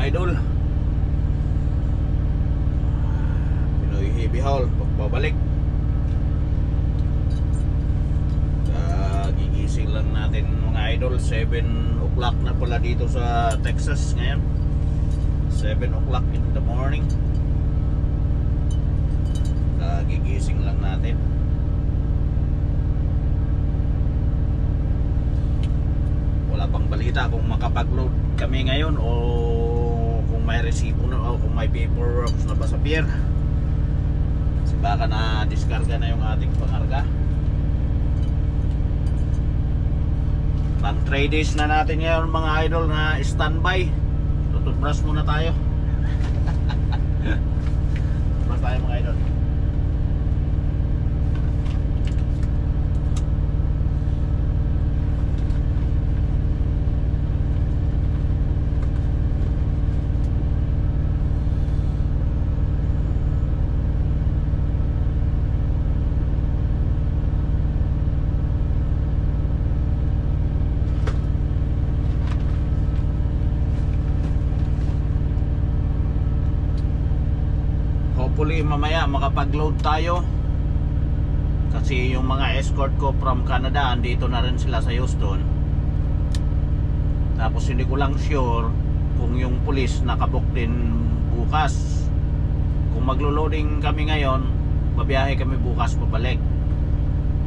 idol. Pinoy Heavy Haul pagbabalik. Gigising lang natin mga idol. 7 o'clock na pala dito sa Texas ngayon. 7 o'clock in the morning. Gigising lang natin. Wala pang balita kung makapag-load kami ngayon o kung may resibo na o kung may paperwork na ba sa pier. Kasi baka na diskarga na yung ating pangarga. Pang 3 days na natin ngayon mga idol na standby. Tututbrush muna tayo. Tututbrush tayo mga idol. Hopefully mamaya makapag-load tayo. Kasi yung mga escort ko from Canada andito na rin sila sa Houston. Tapos hindi ko lang sure kung yung police nakabook din bukas. Kung maglo-loading kami ngayon, babiyahe kami bukas pabalik.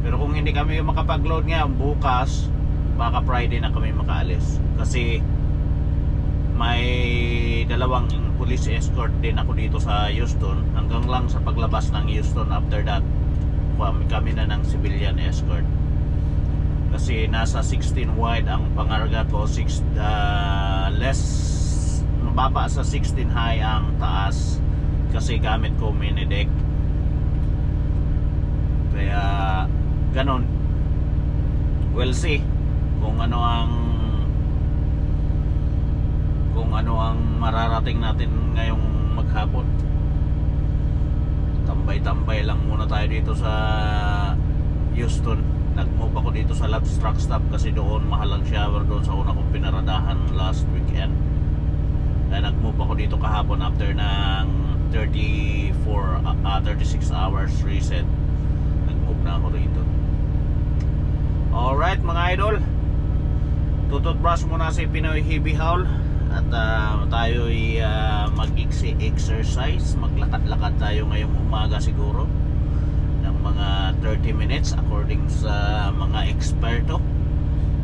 Pero kung hindi kami makapag-load ngayon bukas, baka Friday na kami makaalis. Kasi may dalawang police escort din ako dito sa Houston. Hanggang lang sa paglabas ng Houston, after that kami na ng civilian escort. Kasi nasa 16 wide ang pangarga ko, mababa sa 16 high ang taas. Kasi gamit ko mini deck. Kaya ganon. We'll see kung ano ang mararating natin ngayong maghapon. Tambay-tambay lang muna tayo dito sa Houston. Nag-move ako dito sa Labs Truck Stop kasi doon mahal ang shower doon sa una kong pinaradahan last weekend. Kaya nag-move ako dito kahapon after ng 36 hours reset. Nag-move na ako rito. Alright mga idol, tututbrush muna si Pinoy Heavy Haul. At tayo'y mag-exercise. Maglakad-lakad tayo ngayong umaga siguro ng mga 30 minutes according sa mga eksperto.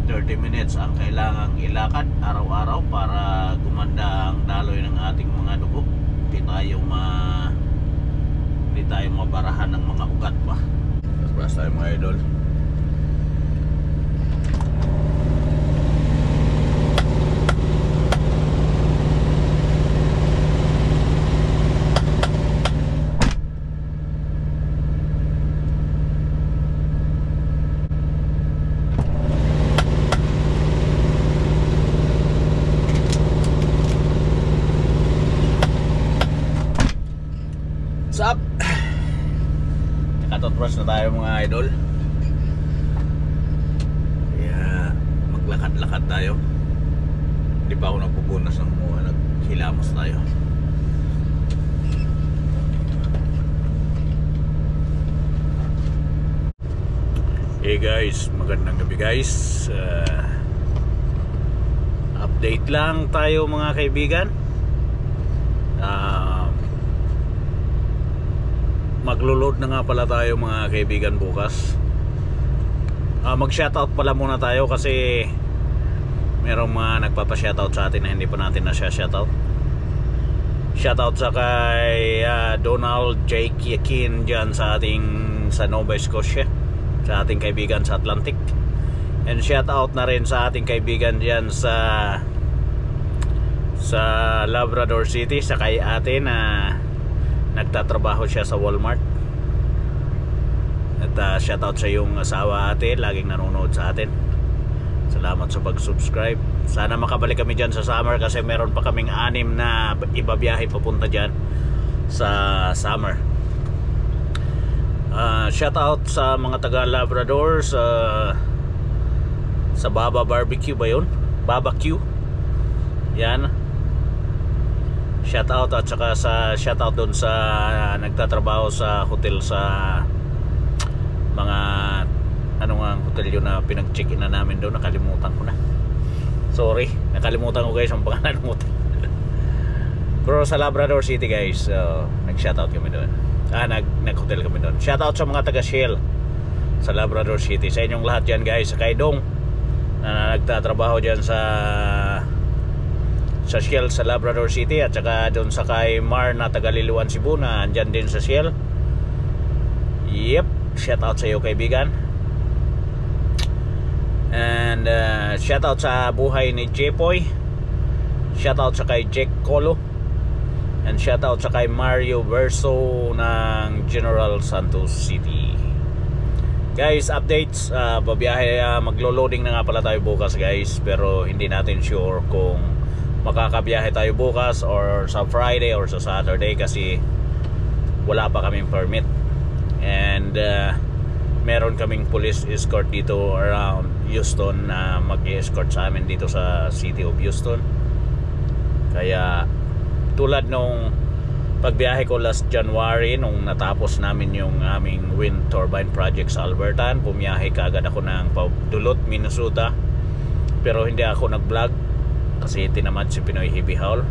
30 minutes ang kailangang ilakad araw-araw para gumanda ang daloy ng ating mga dugo. Hindi tayo mabarahan ng mga ugat pa. Brush tayo mga idol. What's up? Nakatutbrush na tayo mga idol. Kaya maglakad-lakad tayo. Hindi pa ako nagpupunas ng mukha. Naghilamos tayo. Hey guys, magandang gabi guys. Update lang tayo mga kaibigan. Maglo-load na nga pala tayo mga kaibigan bukas. Mag-shoutout pala muna tayo kasi merong mga nagpapa-shoutout sa atin na hindi pa natin na-shoutout. Shoutout sa kay Donald J. Kiakin dyan sa Nova Scotia, sa ating kaibigan sa Atlantic. And shoutout na rin sa ating kaibigan dyan sa Labrador City, sa kay ate na nagtatrabaho siya sa Walmart. At shoutout sa iyong asawa ate, laging nanonood sa atin. Salamat sa pag-subscribe. Sana makabalik kami dyan sa summer kasi meron pa kaming 6 na ibabiyahe papunta dyan sa summer. Shoutout sa mga taga Labrador sa Baba Barbecue ba yun? Barbecue. Yan. Shout out at saka sa shout out doon sa nagtatrabaho sa hotel sa mga ano nga ang hotel yun na pinag-check-in na namin doon, nakalimutan ko na. Sorry, nakalimutan ko guys ang pangalan ng hotel. Pero sa Labrador City guys, nag-shout out kami doon. Nag-hotel kami doon. Shout out sa mga taga Shell sa Labrador City. Sa inyong lahat yan guys, sa Kaidong na nagtatrabaho dyan sa Shell sa Labrador City, at saka doon sa kay Mar na taga Liliwan, Cebu na andyan din sa Shell. Yep, shout out sa iyo kaibigan. And shout out sa buhay ni Jepoy. Shout out sa kay Jack Colo. And shout out sa kay Mario Verso ng General Santos City. Guys, updates, babiyahe, maglo-loading na nga pala tayo bukas guys, pero hindi natin sure kung makakabiyahe tayo bukas or sa Friday or sa Saturday kasi wala pa kaming permit. And meron kaming police escort dito around Houston na mag-escort sa amin dito sa City of Houston. Kaya tulad nung pagbiyahe ko last January nung natapos namin yung aming wind turbine project sa Albertan, pumiyahe kaagad ako ng Duluth, Minnesota, pero hindi ako nag-vlog kasi tinamad si Pinoy Heavy Haul.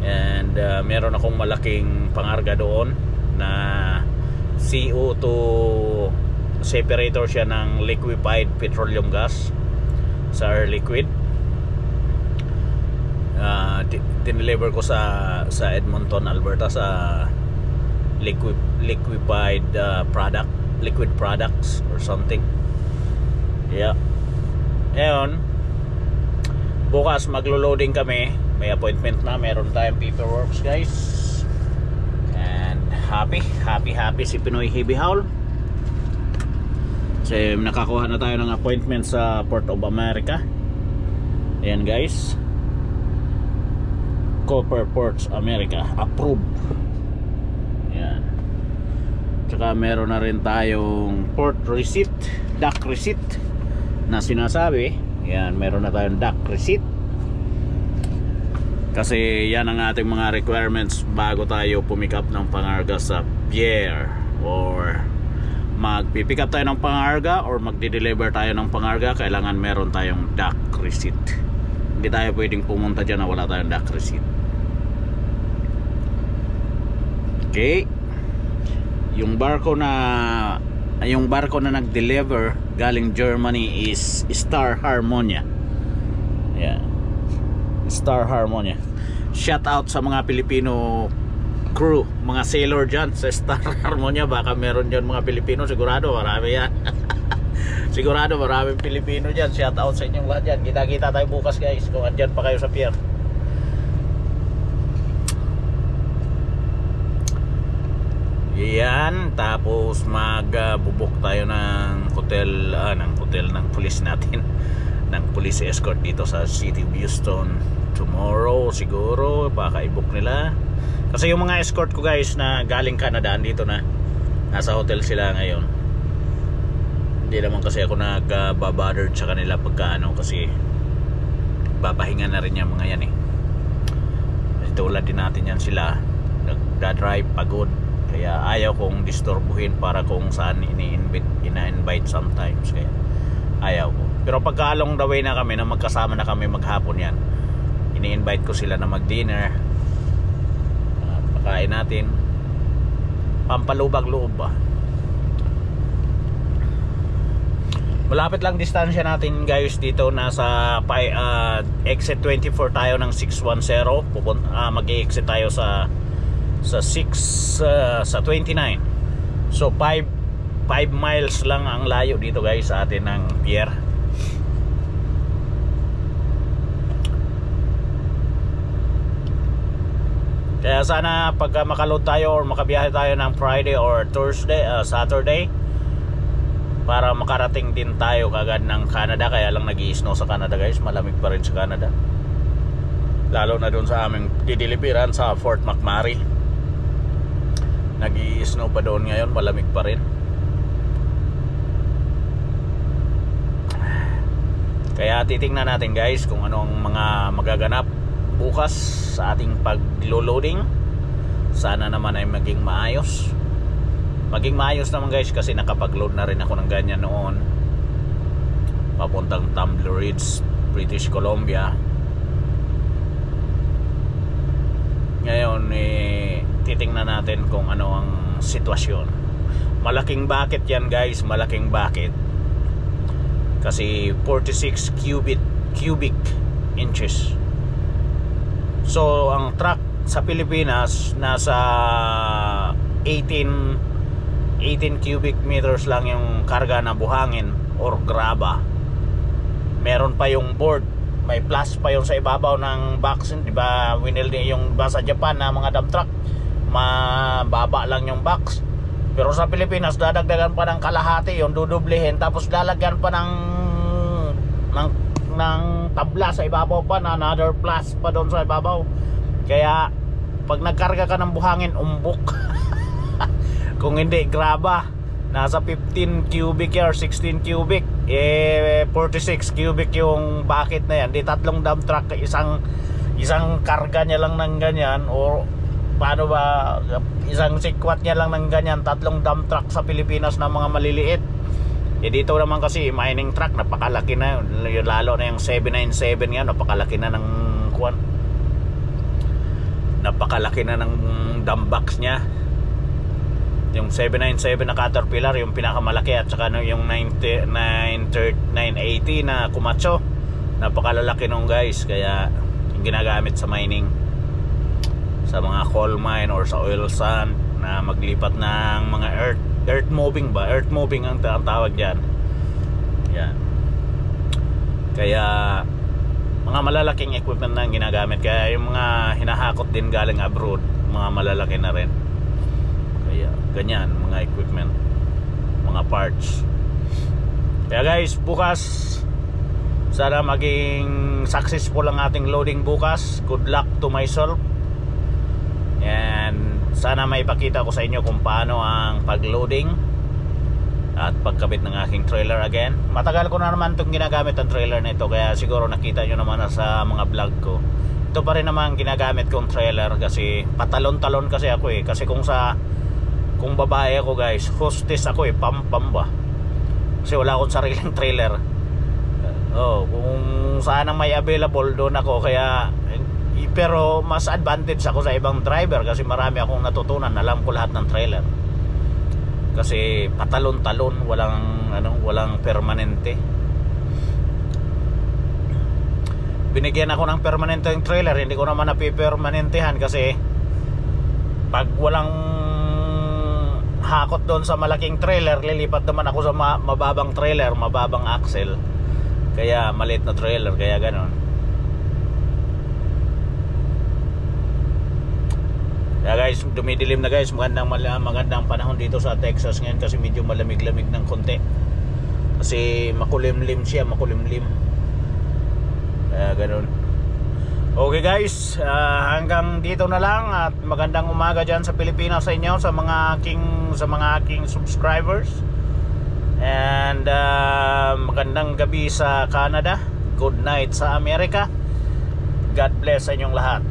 And meron akong malaking pangarga doon na CO2 separator siya ng liquefied petroleum gas sa Air Liquide. Dineliver ko sa Edmonton, Alberta sa liquefied liquid products or something. Yeah. Ngayon bukas maglo-loading kami, may appointment na, meron tayong paperworks guys. And happy si Pinoy Heavy Haul kasi nakakuha na tayo ng appointment sa Port of America. Ayan guys, Copper Ports America approved. Ayan. Tsaka meron na rin tayong port receipt, dock receipt na sinasabi. Yan, meron na tayong dock receipt. Kasi yan ang ating mga requirements bago tayo pumick up ng pangarga sa pier, or magpipick up tayo ng pangarga or magde-deliver tayo ng pangarga. Kailangan meron tayong dock receipt. Hindi tayo pwedeng pumunta dyan na wala tayong dock receipt. Okay. Yung barko na nag-deliver galing Germany is Star Harmonia. Yeah. Star Harmonia. Shout out sa mga Pilipino crew, mga sailor dyan sa Star Harmonia. Baka meron dyan mga Pilipino, sigurado marami yan. Sigurado maraming Pilipino dyan. Shout out sa inyong lahat dyan. Kita-kita tayo bukas guys kung andyan pa kayo sa pier. Yan, tapos magbubuk tayo ng hotel, ng police natin, ng police escort dito sa City of Houston tomorrow siguro, baka i-book nila. Kasi yung mga escort ko guys na galing Canada dito na, nasa hotel sila ngayon. Hindi naman kasi ako nag-bothered sa kanila pagka kasi babahinga na rin yung mga yan tulad din natin yan sila, nagda-drive pagod. Kaya ayaw kong disturbuhin para kung saan ina-invite sometimes. Kaya ayaw ko. Pero pagka along the way na kami, na magkasama na kami maghapon yan, ini-invite ko sila na mag-dinner. Pakain natin. Pampalubag loob ba? Malapit lang distansya natin guys dito. Nasa exit 24 tayo ng 610. Mag-i-exit tayo sa 29. So 5 miles lang ang layo dito guys sa atin ng pier. Kaya sana pag makaload tayo or makabiyahe tayo ng Friday or Saturday, para makarating din tayo kagad ng Canada. Kaya lang nag-i-snow sa Canada guys, malamig pa rin sa Canada, lalo na doon sa aming dideliveran sa Fort McMurray. Nag-i-snow pa doon ngayon, malamig pa rin. Kaya titingnan natin guys kung ano ang mga magaganap bukas sa ating paglo-loading. Sana naman ay maging maayos. Maging maayos naman guys, kasi nakapag-load na rin ako ng ganyan noon papuntang Tumbler Ridge, British Columbia. Ngayon titingnan natin kung ano ang sitwasyon. Malaking bucket yan guys, malaking bucket. Kasi 46 cubic inches. So ang truck sa Pilipinas nasa 18 cubic meters lang yung karga na buhangin or graba. Meron pa yung board, may plus pa yung sa ibabaw ng box, di ba? Winildi yung ba sa Japan na mga dump truck, mababa lang yung box. Pero sa Pilipinas dadagdagan pa ng kalahati, yung dudublehin, tapos lalagyan pa ng tabla sa ibabaw pa na another plus pa doon sa ibabaw. Kaya pag nagkarga ka ng buhangin, umbok. Kung hindi graba, nasa 15 cubic or 16 cubic, 46 cubic yung bucket na yan. Di tatlong dump truck, isang karga niya lang ng ganyan, o paano ba, isang sikwat niya lang ng ganyan, tatlong dump truck sa Pilipinas na mga maliliit. Dito naman kasi mining truck, napakalaki na yun, lalo na yung 797 nga, napakalaki na ng kuwan, napakalaki na ng dump box niya. Yung 797 na Caterpillar, yung pinakamalaki, at saka yung 980 na Komatsu, napakalalaki nung guys. Kaya yung ginagamit sa mining, sa mga coal mine or sa oil sand, na maglipat ng mga earth moving ba? Earth moving ang tawag dyan. Yan. Kaya mga malalaking equipment na ang ginagamit. Kaya yung mga hinahakot din galing abroad, mga malalaki na rin. Kaya ganyan, mga equipment, mga parts. Kaya guys, bukas sana maging successful ang ating loading bukas. Good luck to myself. And sana maipakita ko sa inyo kung paano ang pag-loading at pagkabit ng aking trailer again. Matagal ko na naman itong ginagamit ang trailer na ito, kaya siguro nakita nyo naman sa mga vlog ko. Ito pa rin naman ginagamit kong trailer, kasi patalon-talon kasi ako kasi kung babae ako guys, hostess ako pam ba, kasi wala akong sariling trailer. Kung saan ang may available, doon ako. Kaya pero mas advantage ako sa ibang driver, kasi marami akong natutunan, alam ko lahat ng trailer. Kasi patalon-talon, walang permanente. Binigyan ako ng permanente yung trailer, hindi ko naman napipermanentehan, kasi pag walang hakot doon sa malaking trailer, lilipat naman ako sa mababang trailer, mababang axle, kaya maliit na trailer, kaya ganon. Kaya guys, dumidilim na guys. Magandang panahon dito sa Texas ngayon, kasi medyo malamig-lamig ng konti, kasi makulimlim siya, makulimlim. Kaya ganun. Okay guys, hanggang dito na lang, at magandang umaga dyan sa Pilipinas sa inyo, sa mga aking subscribers. And magandang gabi sa Canada. Good night sa Amerika. God bless sa inyong lahat.